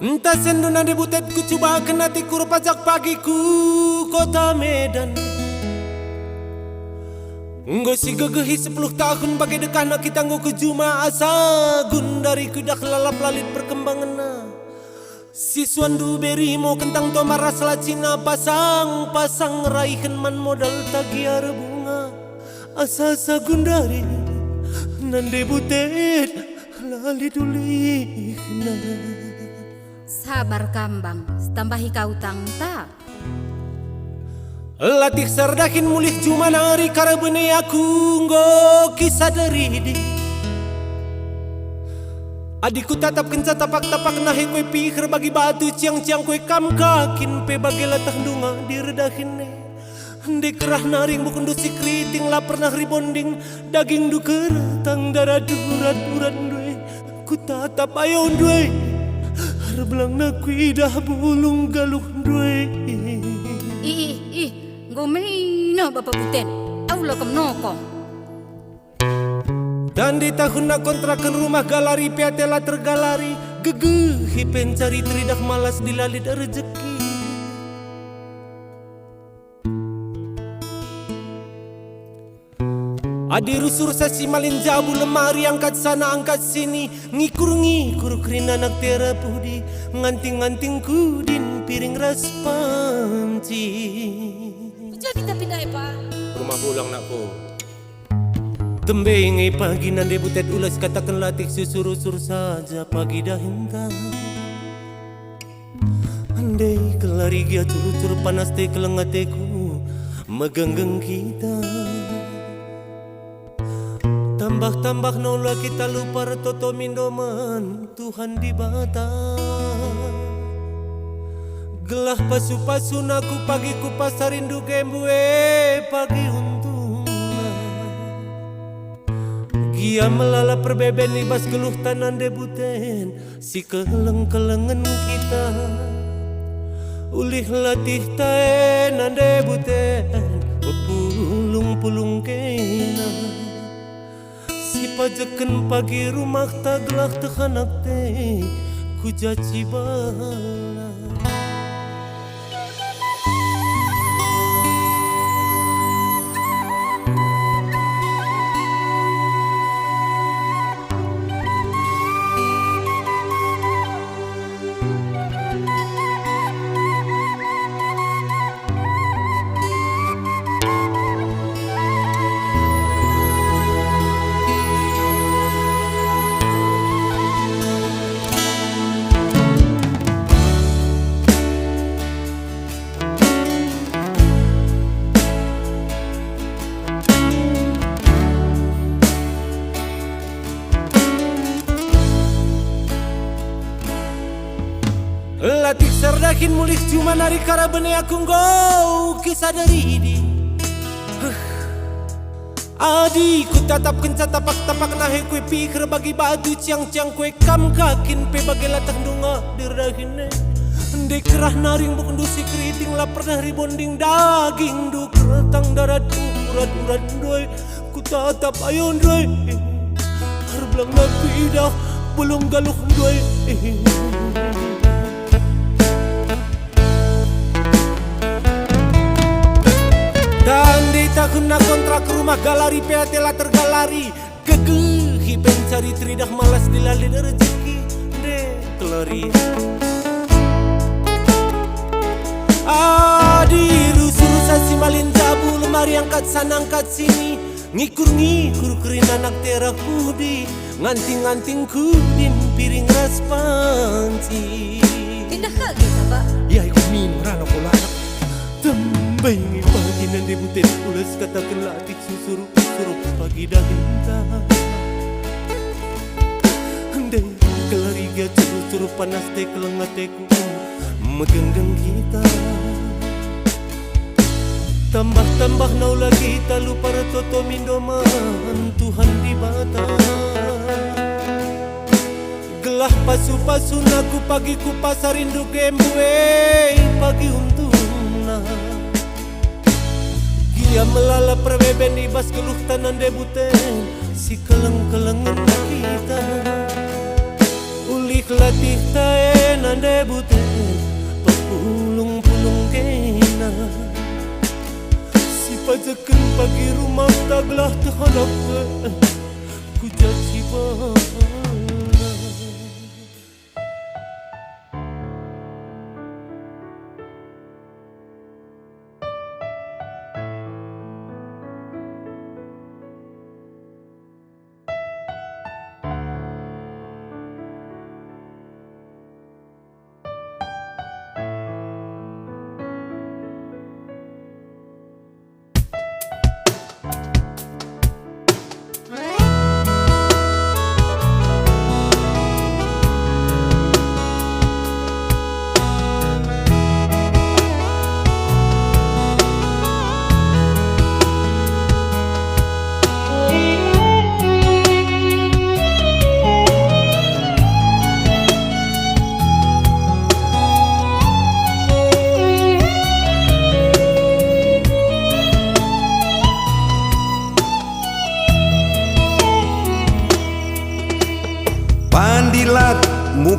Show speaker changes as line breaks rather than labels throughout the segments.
Entah senduna debutet ku coba kenati kur pajak pagiku kota Medan. Nggo si gegehi 10 tahun bagai dekana kita nggo ke juma asa gundari kudak lalap lalit perkembangan. Siswandu beri mo kentang to maras lacina pasang raikan man modal tagiar bunga asa sagundari nande butet lali dulihna.
Sabar kambang, tambahi kau tangta.
Latih sardakin mulih cuma nari karabene aku nggo kisah dari di. Adikku tatap kenca tapak nahe kue pikir bagi batu ciang kue kam kakin pe bagi latah dunga diredahin ne. Dekerah naring bukan dusi kriting lapar nah ribonding daging duker tang darah durat due. Ku tatap ayon due harbelang na kuidah bulung galuh due.
Ih, ngomena bapak buten, aulah kam nokong.
Dan di tahun na kontrakan rumah galari piatela tergalari gegehi pencari teridak malas dilalit rezeki. Adi rusur sasi malin jabu lemari angkat sana angkat sini ngikur kerina nak tera pudi nganting kudin piring raspanci.
Jadi kita pindah ya pak.
Rumah pulang nakku. Tembengi pagi nande butet ulas katakan latih susurusur saja pagi dah hinta. Andai kelari gia curut panas te kelengateku megenggeng kita. Tambah nola kita lupa retoto mindoman Tuhan di bata. Gelah pasu naku pagi ku pasarindu kembue pagi untungna. Gia melala perbeben ibas geluh tanan debuten si keleng-kelengen kita. Ulih latih tae nande buten pepulung kena. Si pajeken pagi rumah taglah tekanak te ku jaci bala. Latih sardakin mulih cuma nari karabene aku nggo kisah dari di. Adi ku tatap kenca tapak nahe kue pikir bagi batu ciang kue kam kakin pe bagi latah dunga dirahine. Dekerah naring bukan dusi kriting lapar nah ribonding daging duker tang darat urat doi. Ku tatap ayon doi harbelang na kuidah bulung galuh doi. Dan di tahun na kontrak rumah galari peatela tergalari gegehi pencari teridah malas dilalin rezeki de kelari. Adi rusur sasi malin jabu lemari angkat sana angkat sini ngikur kerina anak terak pudi nganting kudin piring raspanci.
Pindah lagi pak.
Ya ikut rana pola tembengi pagi nande buten ulas katakan latih susuru pagi dah hinta. Andai kelari gia curut panas te kelengateku megenggeng kita. Tambah naula kita lupa retoto mindoman Tuhan di bata. Gelah pasu naku pagi ku pasarindu kembue pagi untungna. Gia melala perbeben ibas geluh tanan debuten si keleng-kelengen kita. Ulih latih tae nande buten pepulung kena. Si pajeken pagi rumah taglah tehalak ku jaci bala.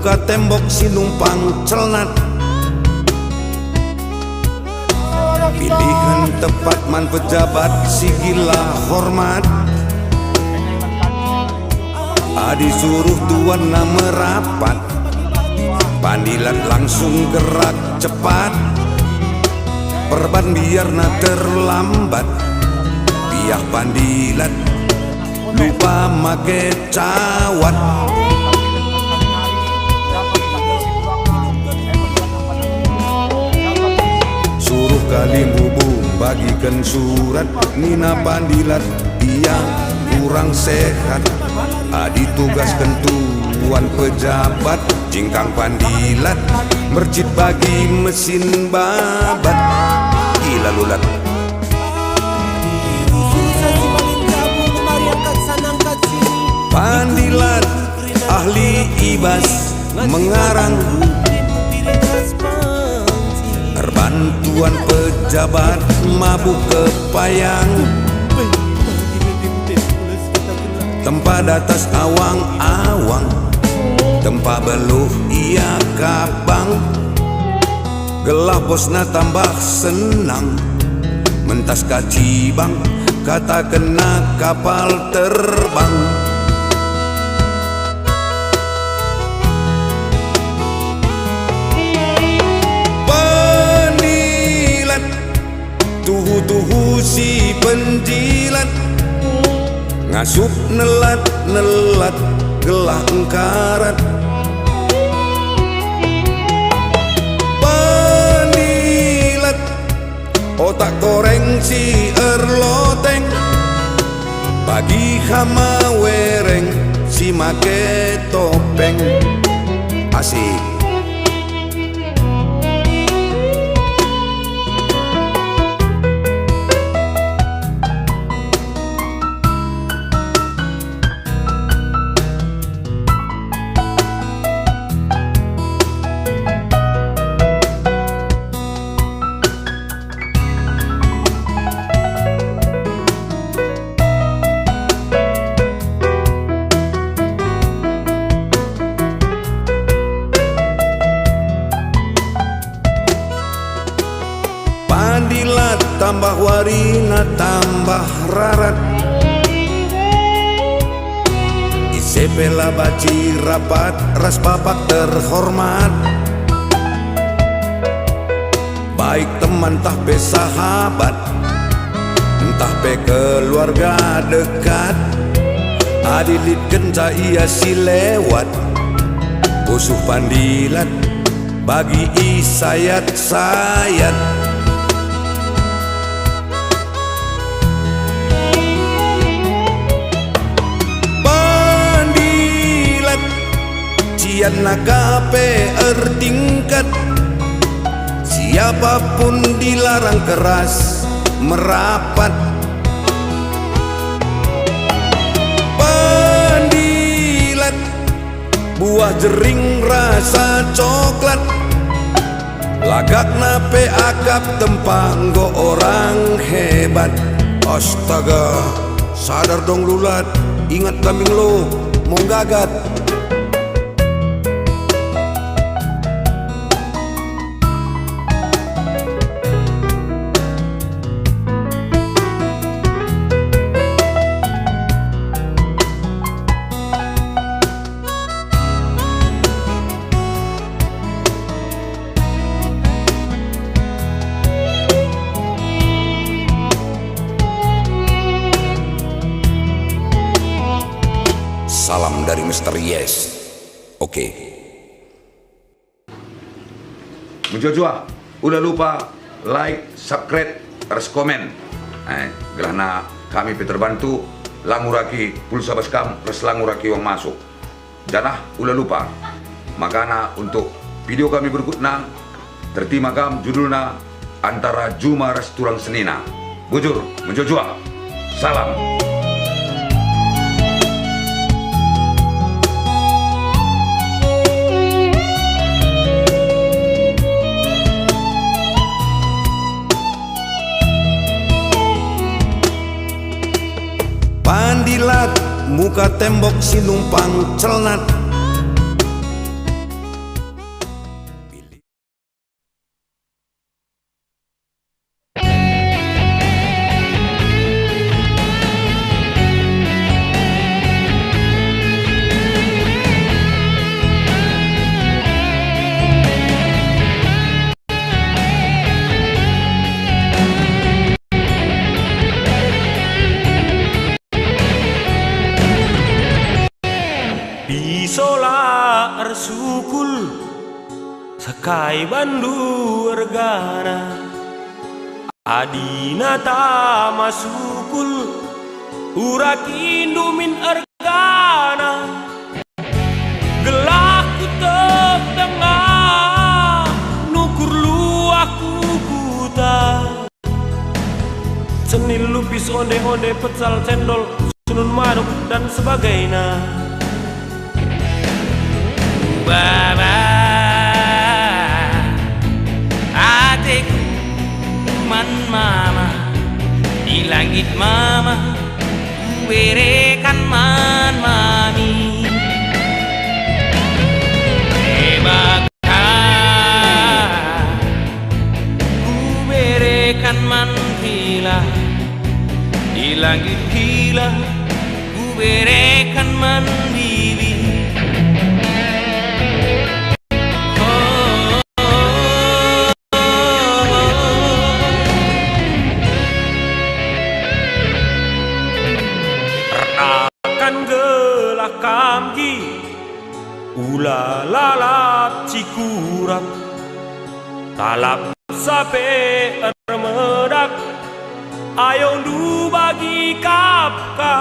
muka tembok si numpang celnat. Pilihan tepat man pejabat si gila hormat. Adi suruh tuan na merapat, pandilat langsung gerak cepat. Perban biar na terlambat, pihak pandilat lupa make cawat. Suruh kali bubu bagikan surat, nina pandilat ia kurang sehat. Adi tugaskan tuan pejabat, jingkang pandilat mercit bagi mesin babat. Gila lulat. Pandilat ahli ibas mengarang, bantuan pejabat mabuk kepayang. Tempat atas awang-awang, tempat beluh ia kabang. Gelah bosna tambah senang, mentas kacibang kata kena kapal terbang. Pendilat tuhu-tuhu si penjilat, ngasup nelat-nelat gelah engkarat. Pendilat otak koreng si erloteng, bagi hama wereng si make topeng. Asik. Pandilat tambah warina tambah rarat, isepela baci rapat ras bapak terhormat. Baik teman tah pe sahabat, entah pe keluarga dekat. Adilit kenca ia si lewat, usuh pandilat bagi isayat-sayat. Cian nakape ertingkat, siapapun dilarang keras merapat. Pandilat buah jering rasa coklat, lagak nape akap tempanggo orang hebat. Astaga, sadar dong lulat, ingat kambing lo mau gagat. Salam dari Mr. Yes. Oke. Menjojua, udah lupa like, subscribe, terus komen. Gelana kami Peter bantu languraki pulsa baskam, terus languraki uang masuk. Janah udah lupa. Makana untuk video kami berikutnya tertima kam judulnya antara Juma ras turang senina. Bujur, menjojua. Salam. Pandilat muka tembok si numpang celnat,
Kai bandu ergana adina ta masukul urakindu min ergana gelak kutek tengah nukur lu aku kuta cenil lupis onde-onde pecal cendol sunun manuk dan sebagainya. Baba adikku man mama di langit mama ku berekan man mami bebaka ku berekan man vila di langit gila ku berekan man bibi. Kamgi ula lalap cikurak talap sape ermedak ayo du bagi kapka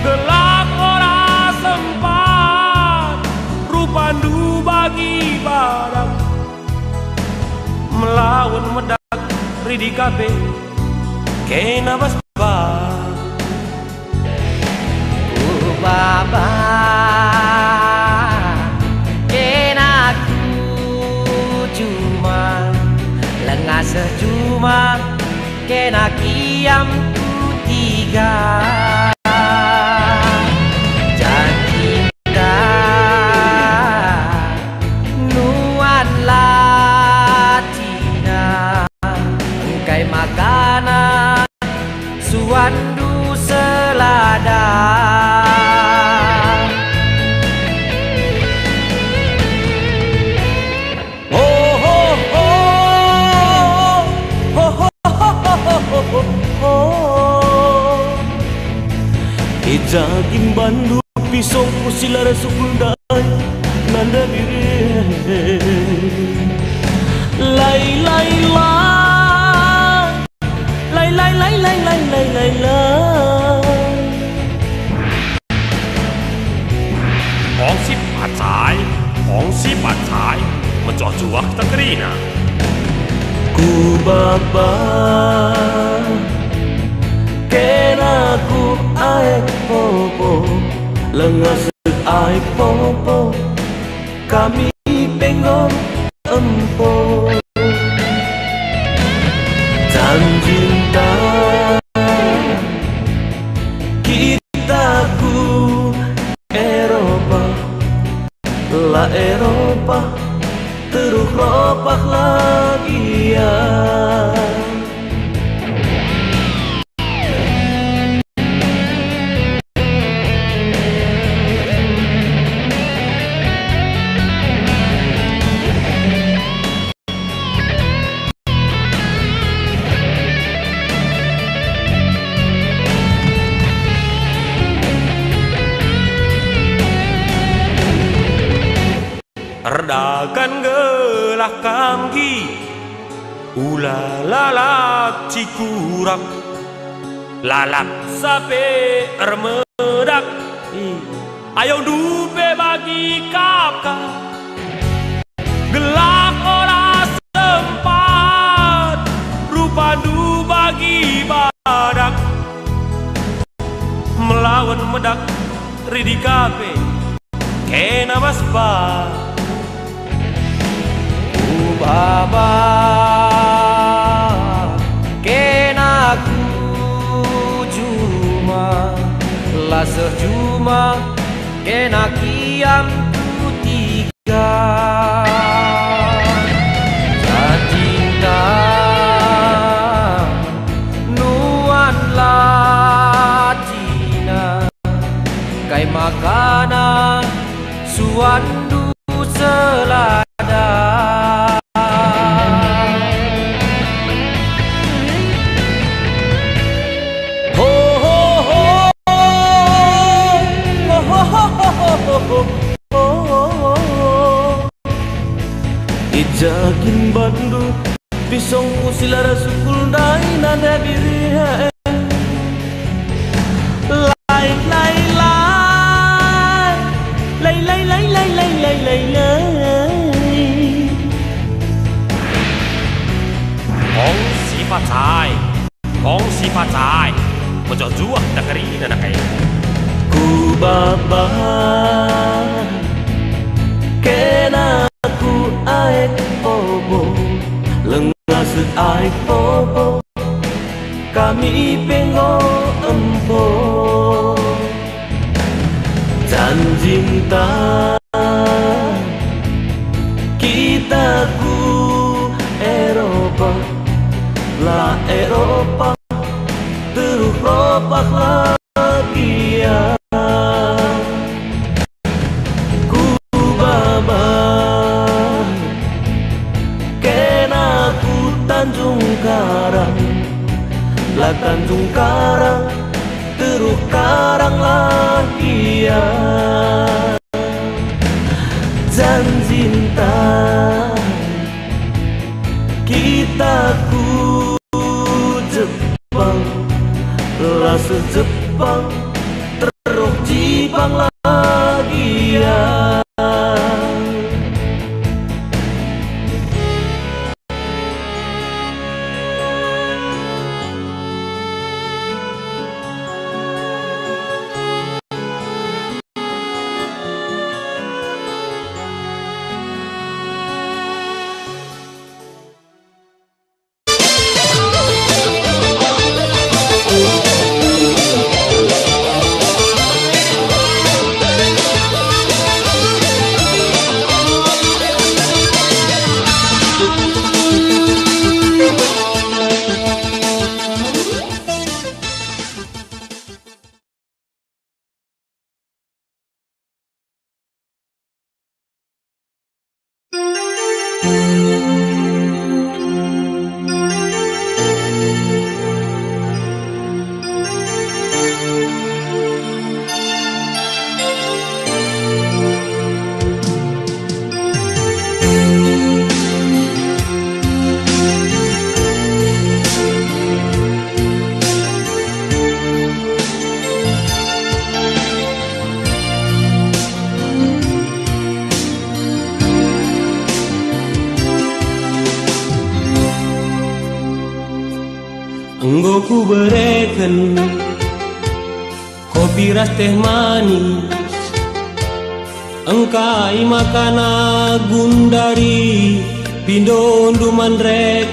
gelap ora sempat rupandu bagi badak melawan medak ridi kape kena basba.
Baba kenaku cuma lengah sejuma kena kiam ku tiga janjita nuan latina engkai makanan suandu selada.
Jagin bandu pisong usilar sukundai nanda diri lai lai lai lai lai lai lai lai lai lai lai Hong si patai mencocuak takrina ku baba kenaku aek popo lengas aek popo kami pengon empo dan cinta kita ku Eropa la Eropa terus ropak lagi ya. Redakan gelah kamgi ula lalap cikurak lalap sape ermedak ayo dupe bagi kapka gelak ora sempat rupandu bagi badak melawan medak ridi kape kena basba.
Baba kenaku cuma la sejuma kena kiam ku tiga cinta nuan latina kai makanan suandu selada. bandu pisong usilara sukul dai nada diri lai lai lai lai lai lai lai lai lai lai lai Kong si phát tài một trò chúa đặc kari na nakai ku baba kena ku aek popo lengasut aek popo kami pengo empo janjinta kita ku Eropa la Eropa terus ropak lagi ya ku baba kena ku Tanjung Karang la Tanjung Karang terus Karang lagi ya janjinta kita ku Jepang rasa Jepang terus Jepang lagi ya Enggo ku bereken kopi ras teh manis engkai makana gundari pindo mandrek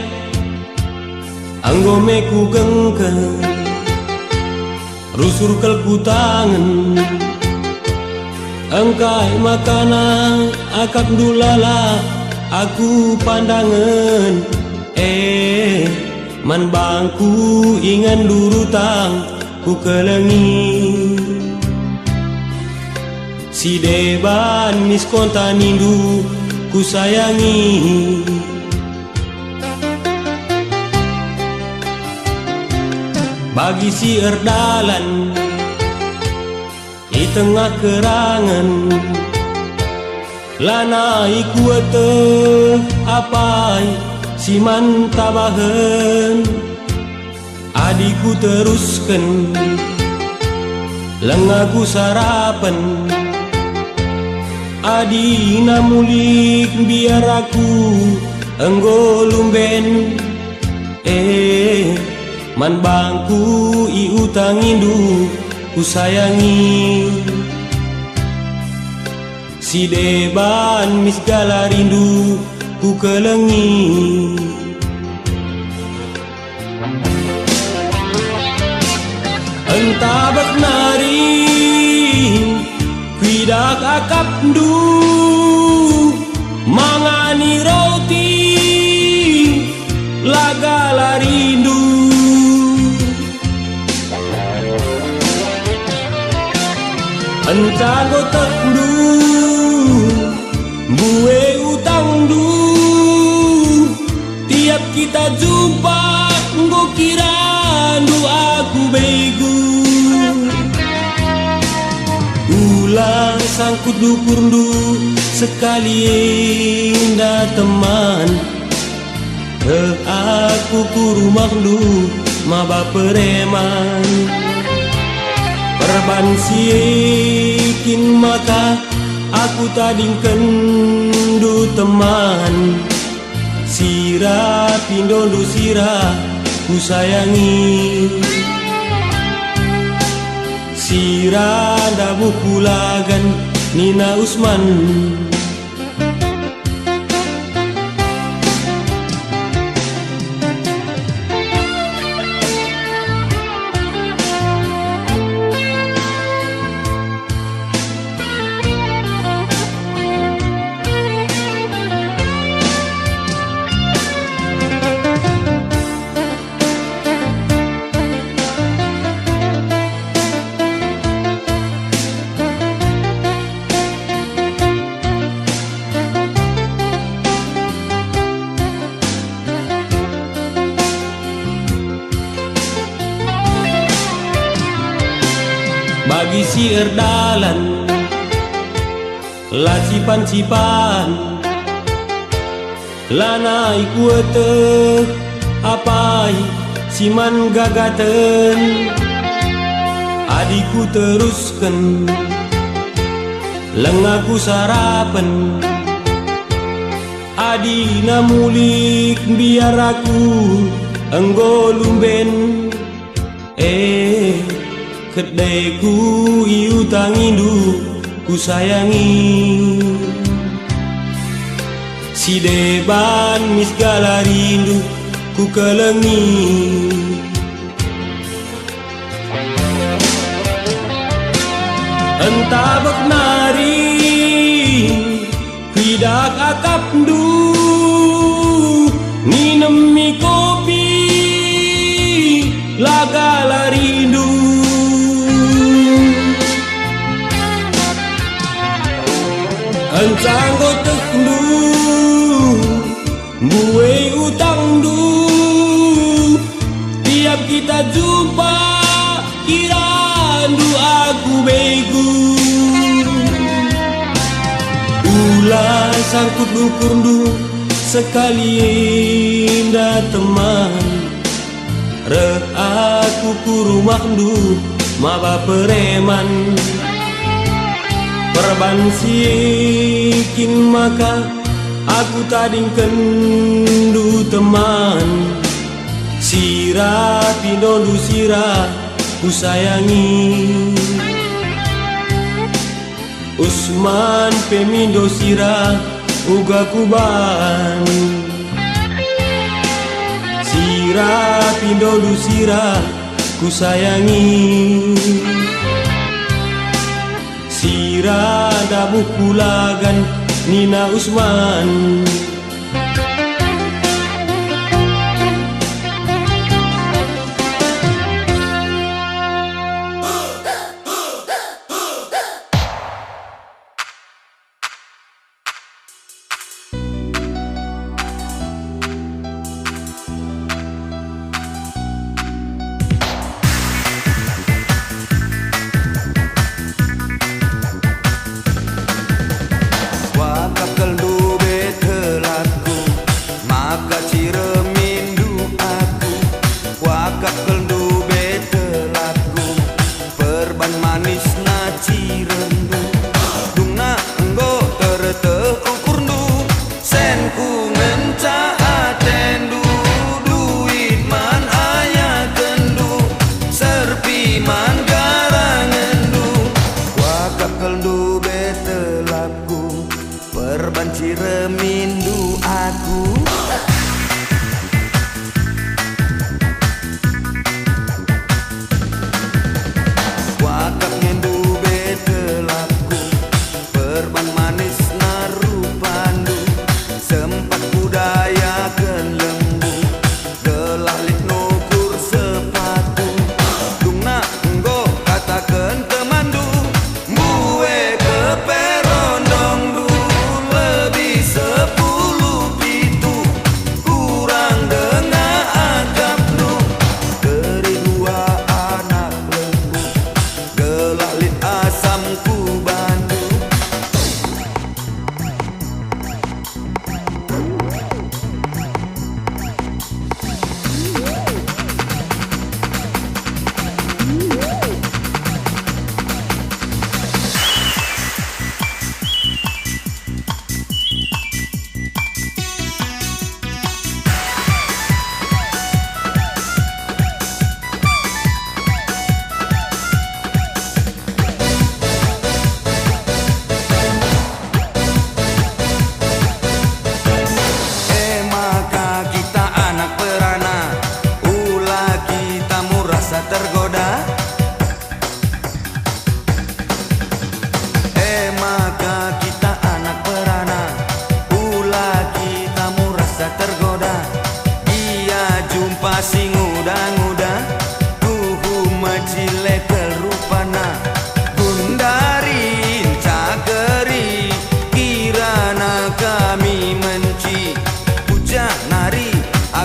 anggo meku gengken rusur kelku tangan engkai makana akap dulala aku pandangan man bangku ingan durutang ku kelengi si deban miskonta nindu ku sayangi bagi si erdalan di tengah kerangan lanai kuate apai si mantabahan adikku teruskan lengaku sarapan adina mulik biar aku enggo lumben man bangku iutang indu ku sayangi si deban misgala rindu ku kelengi entah beknari kuidak akap du mangani roti lagala rindu entah gotak du buwe utang du tiap kita jumpa nggo kira du aku bego ulang sangkut dukur du sekali indah teman
Aku ku rumah lu maba pereman Perban sikin maka aku tadingken du teman Sira pindo du sira ku sayangi Sira dabu kulagan Nina Usman Bagi si erdalan Lacipan-cipan Lana ikuete Apai siman gagaten Adikku teruskan Lengaku sarapan Adina mulik biar aku Enggo lumben Kedai ku iutang indu ku sayangi Si deban misgala rindu ku kelengi Entah beknari Hidak akap du Ninemi kopi Lagala rindu Encang gotek du Buwe utang du Tiap kita jumpa Irandu aku begu Ulah sangkut dukur du Sekali indah teman Rek aku ku rumah du Maba pereman Perban sikin maka aku tadingken du teman Sira pindo du sira ku sayangi Usman pemindo sira uga kuban Sira pindo du sira ku sayangi Sira dabu kulagan Nina Usman
Wakakal du bethe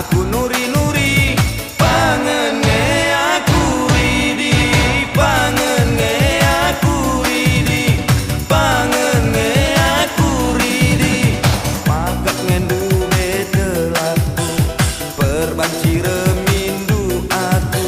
aku nuri-nuri pangenge aku ridi pangenge aku ridi pangenge aku ridi pakat ngendu betelaku perbanci remindu aku.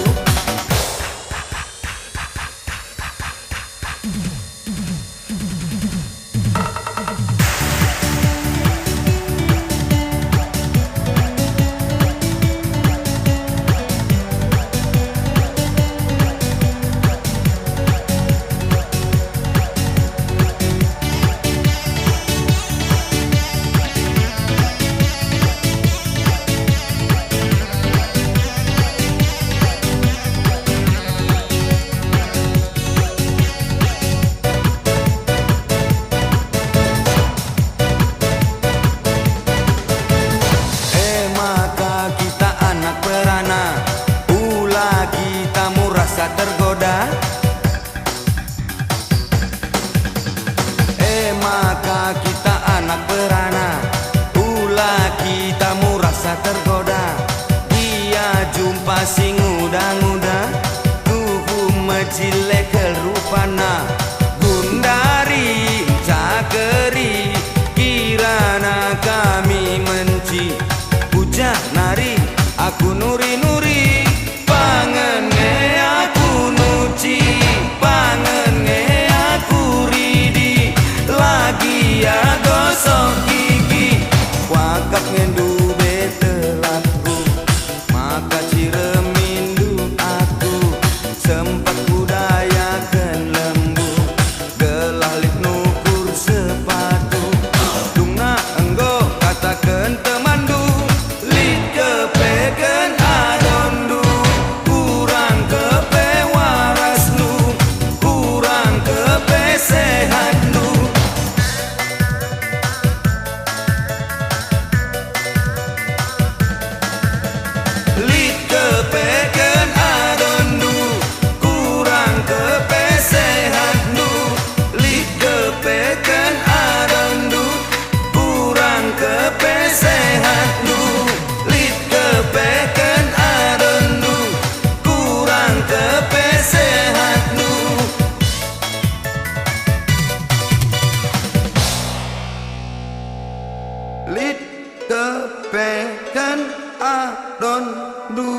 Tergoda, maka kita anak perana, ulah kita merasa tergoda. Dia jumpa sing muda-muda, tubuh mecilek rupana, gundari cakeri, kirana kami menci, bujah nari, aku nuri-nuri, pangenge pangenge aku ridi lagi ya gosok gigi wakap ngendu betelaku maka ciremindu aku sempat budayakan lembu gelah lit nukur sepatu dungna enggo katakan temandu lit kepeken adondu kurang kepe sehatnu lit kepeken adondu kurang kepesehatnu lit kepeken adondu kurang kepesehatnu lit kepeken adondu kurang kepesehatnu. Lit kepekan adon du.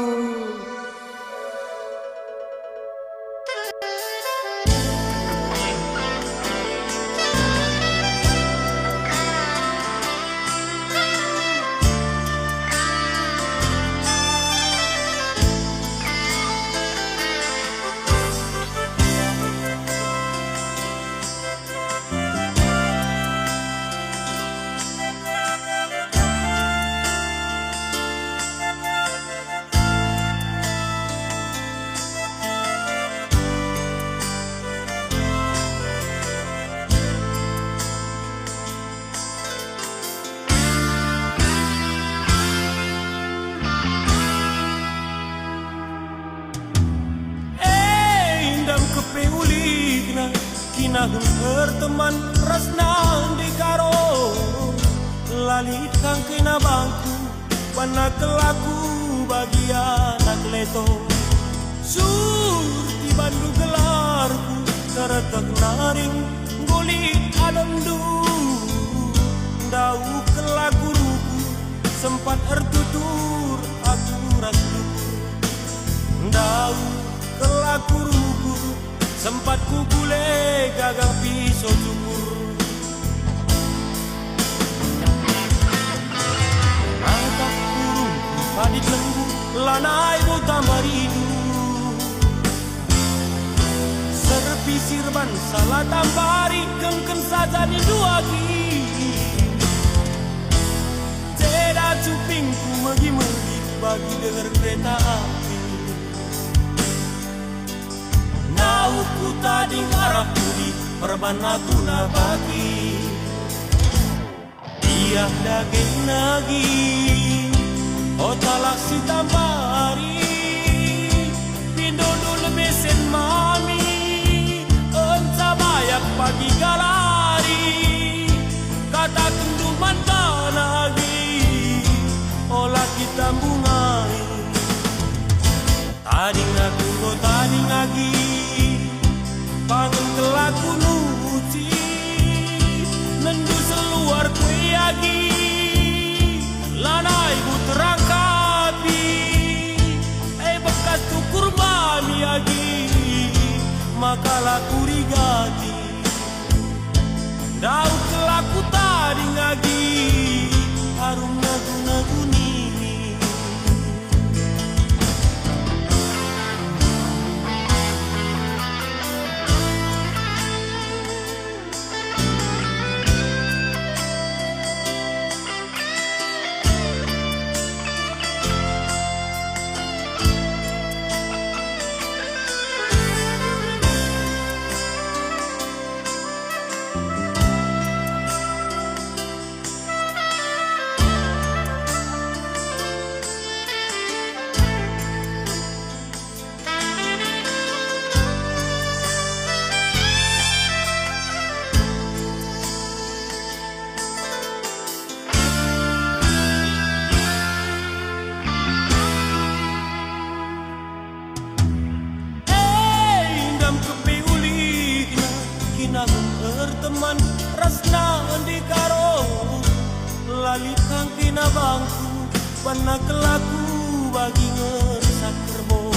Kinahun berteman resnan di karo lalit kang kena bangku wana kelaku bagi anak leto sur di Bandung gelarku teretak naring golit adondu dau kelaku ruku sempat ertutur aku rasduku dau kelaku ruku sempat ku gule gagang pisau cukur angkat burung padit lembu lanai buta maridu serpi sirban salah tambari kengken saja di dua kiri tidak cupingku megi-megi bagi dengar kereta api nauku tadi ngarap budi perban aku nabagi dia daging nagi otalak si tambari pindo dulu mesin mami entah bayak pagi galari kata kenduman tanagi olah kita bunga yo tadi ngagi pangen kelaku nuci nendu seluar kue agi lana ibu terangkapi bekas tukur mami agi makalah kurigati dau kelaku tadi ngagi harum nagu-nagu nini teman rasna di karo lalikang kina bangku pana kelaku bagi ngersak kerbo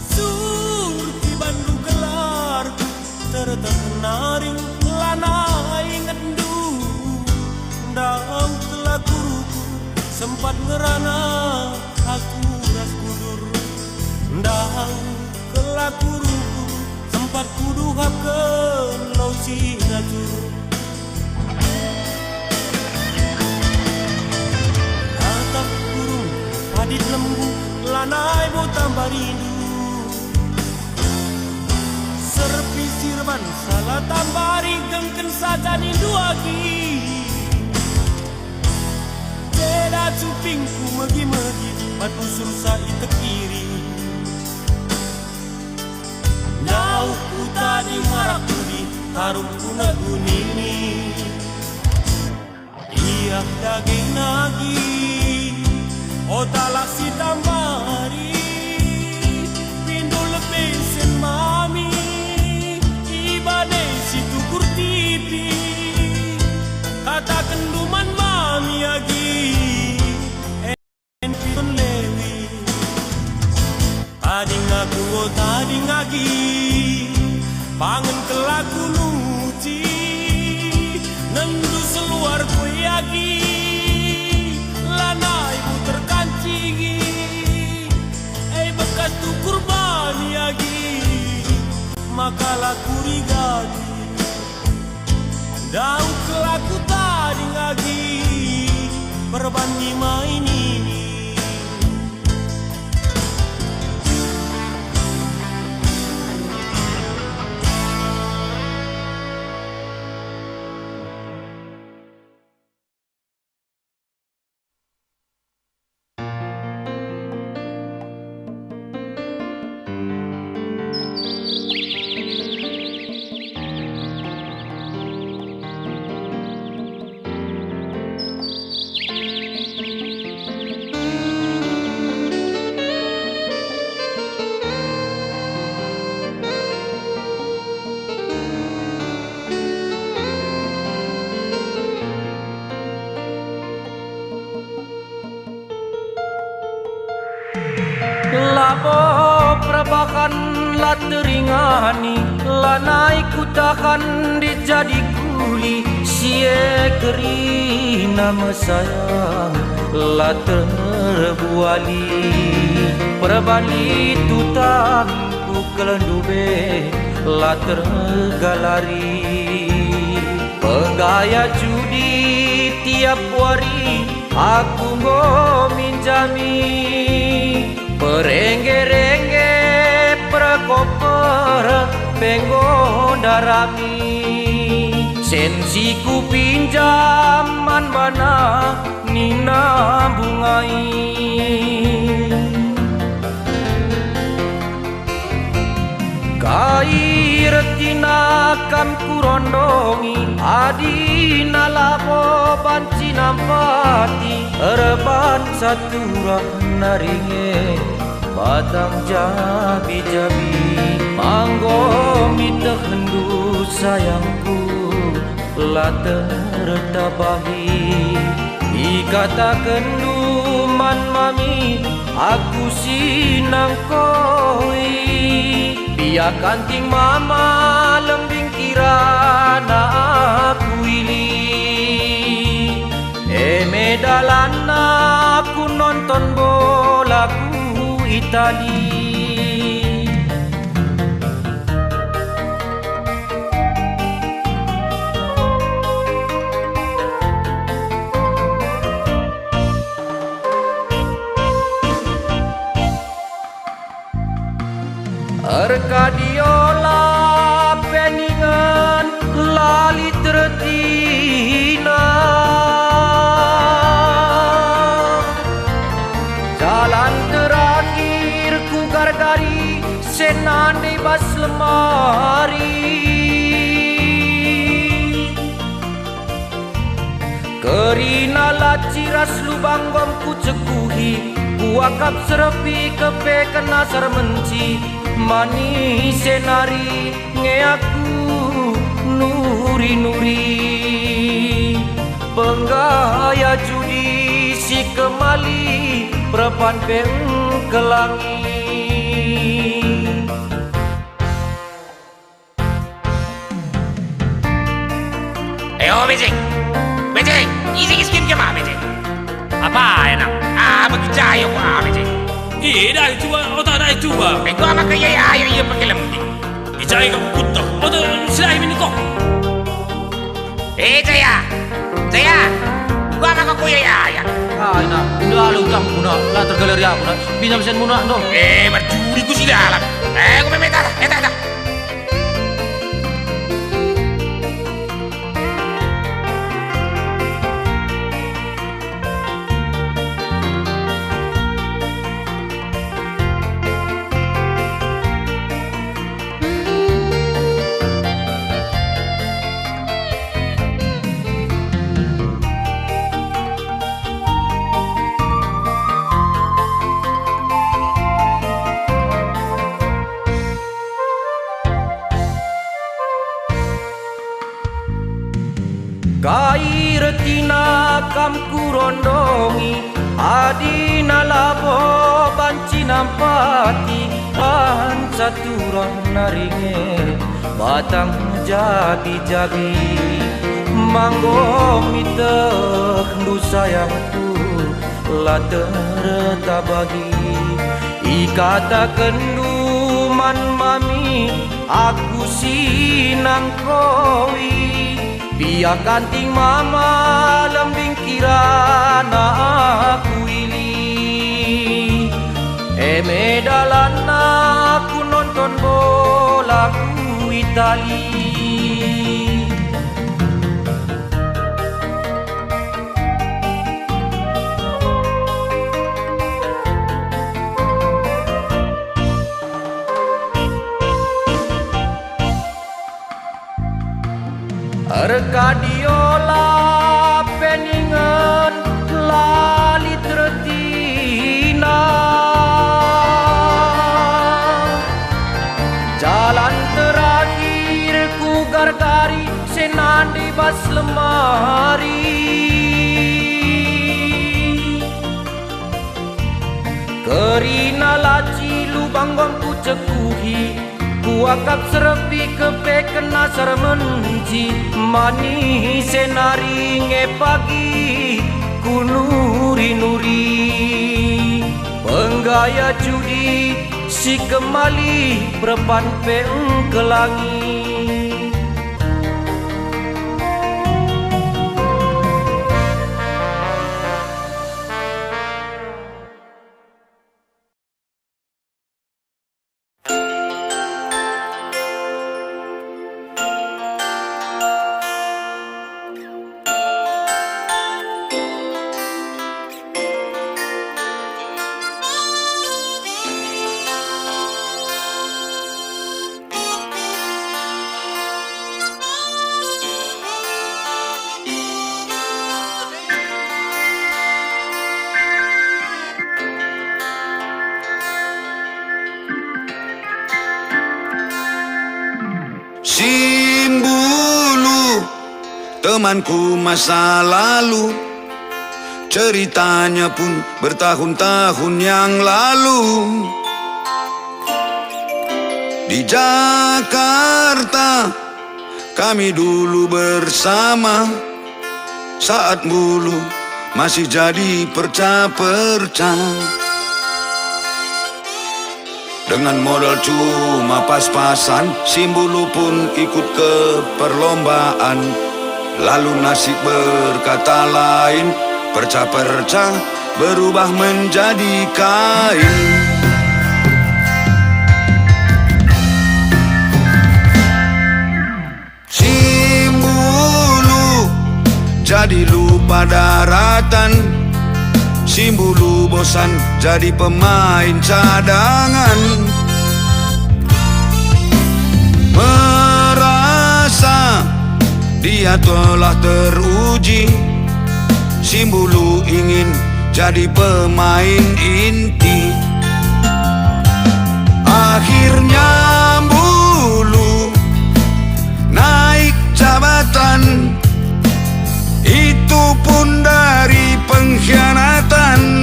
surti bandu gelarku tertak naring lanai ngendu ndang kelakuku sempat ngerana aku ras kudur ndang kelakuku sempat kuduhapkeun lauci racun atap burung padit lembu lanai mau tambah rindu serpi sirban salah tambari gengken saja nindu agi jeda cupingku megi-megi batu sursa itek kiri Nau ku tadi marak budi harum kuna gunini Iyak daging nagi otalak si tambari pindul bensin mami ibane si tukur tipi kata kenduman mami agi enpon lewi tading aku tading agi pangen kelaku nuci nendu seluar kue agi lana ibu terkancigi bekas tukur bani agi makalah kurigati dau kelaku tadi ngagi berbandi main ini
Labo prabakan la teringani lanai kutakan dijadi kuli sie keri nama sayang la terbuali perbali tutam ku kelendube la tergalari penggaya judi tiap hari aku mau minjami perengge-rengge prakoper penggo darami sensiku pinjaman bana nina bungai kai retina kam kurondongi adina labo banci nampati reban saturah naringe batang jabi-jabi manggo mita hendu sayangku lah tertabahi ikatakan duman mami aku sinang koi biarkan ting mama lembing kirana aku ili medalan aku nonton bolaku Itali Arkadiola peningan lali tertina jalan terakhir ku gargari senane bas lemari kerina laciras lubang gom ku cekuhi ku akap serepi kepe kena sarmenci mani senari nge aku nuri-nuri penggaya judi si kemali perpan peng kelangi
Beceng izin skin ke mana Beceng apa enak begitu ko Beceng dah coba otak dah coba kau apa kaya ayo pakai lembing ijai kamu kutuk otak silai ini kok Jaya gua apa kau ya
ina lalu utang muna la tergaleri aku na pinjam sen muna no
berjudi ku silalah gua memeta eta
Kai retina kam kurondongi adina labo banci nampati pan saturan naringe batang jabi-jabi manggo mitek ndu sayangku la tertabagi ikatakan duman mami aku sinang koi biarkan ting mama lembing kirana aku ili medalan aku nonton bolaku Itali Arkadiola peningan lali tertina jalan terakhir ku gargari senandi bas lemari kerina laci lubang gom ku cekuhi ku akap serepi kepe kena sarmenci mani senari nge pagi ku nuri-nuri penggaya judi si kemali perpan peng kelangi
Simbulu, temanku masa lalu, ceritanya pun bertahun-tahun yang lalu. Di Jakarta kami dulu bersama, saat bulu masih jadi perca-perca. Dengan modal cuma pas-pasan, Simbulu pun ikut ke perlombaan. Lalu nasib berkata lain, perca-perca berubah menjadi kain. Simbulu jadi lupa daratan, Simbulu bosan jadi pemain cadangan. Merasa dia telah teruji, Simbulu ingin jadi pemain inti. Akhirnya Bulu naik jabatan, itu pun dari pengkhianatan.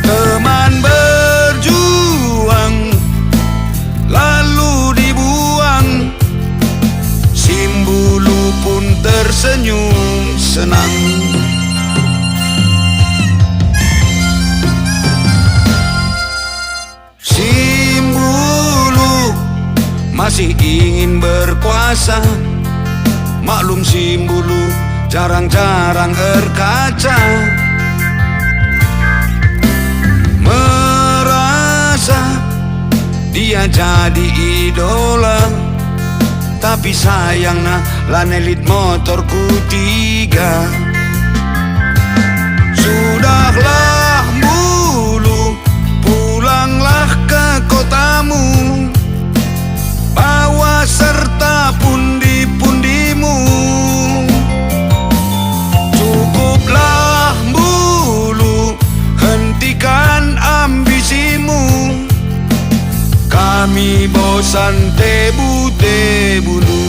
Teman berjuang lalu dibuang, Simbulu pun tersenyum senang. Simbulu masih ingin berkuasa, maklum Simbulu jarang-jarang berkaca. Merasa dia jadi idola, tapi sayangnya lanelit motorku 3. Sudahlah Bulu, pulanglah ke kotamu, bawa serta pundi-pundimu. Cukuplah Bulu, hentikan ambisimu, kami bosan tebu-tebulu.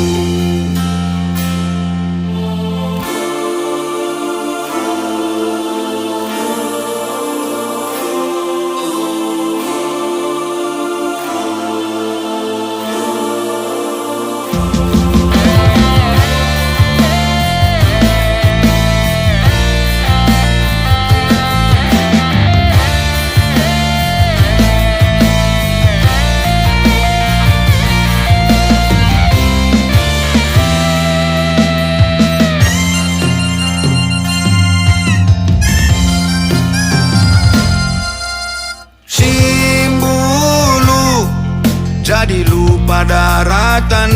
Jadi lupa daratan,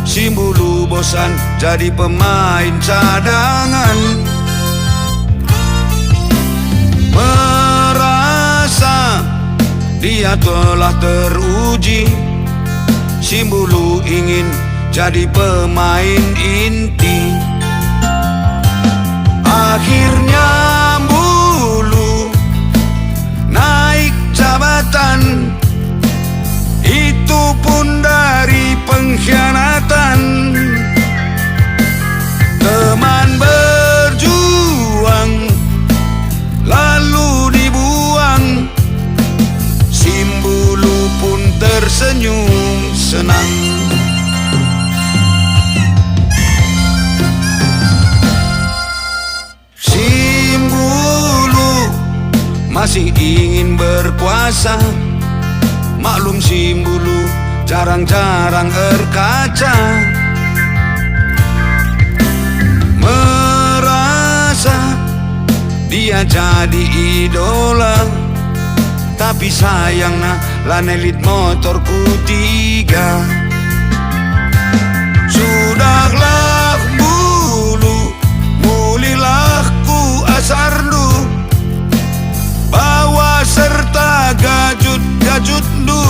Simbulu bosan jadi pemain cadangan. Merasa dia telah teruji, Simbulu ingin jadi pemain inti. Akhirnya Bulu naik jabatan, itu pun dari pengkhianatan. Teman berjuang lalu dibuang, Simbulu pun tersenyum senang. Simbulu masih ingin berkuasa, maklum Simbulu jarang-jarang berkaca. Merasa dia jadi idola, tapi sayangnya lanelit motorku 3. Sudahlah Bulu, mulilah ku asardu, bawa serta gajut-gajutdu.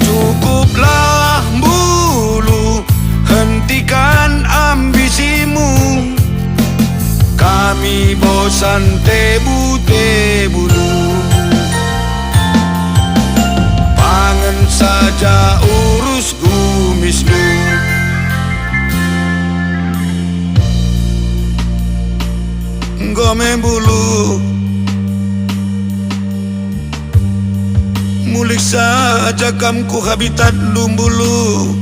Cukuplah Bulu, hentikan ambisimu, kami bosan tebu-tebulu. Pangen Biarkan saja urus Gumisnu. Gome bulu, mulik saja kamku habitat lumbulu.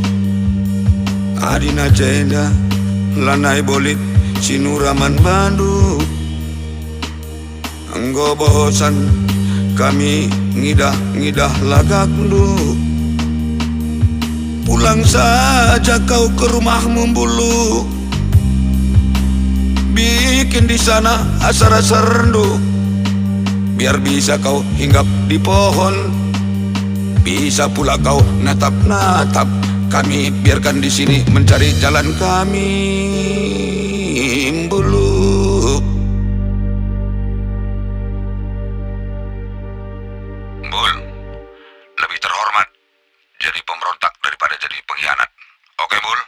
Adina jenda lanai bolit sinuraman bandu. Enggo bosan kami ngidah lagak lu. Pulang saja kau ke rumahmu bulu. Bikin di sana asar-asar rendu. Biar bisa kau hinggap di pohon. Bisa pula kau natap-natap. Kami biarkan di sini mencari jalan kami bulu. Bul, lebih terhormat jadi pemberontak daripada jadi pengkhianat. Oke, Bul?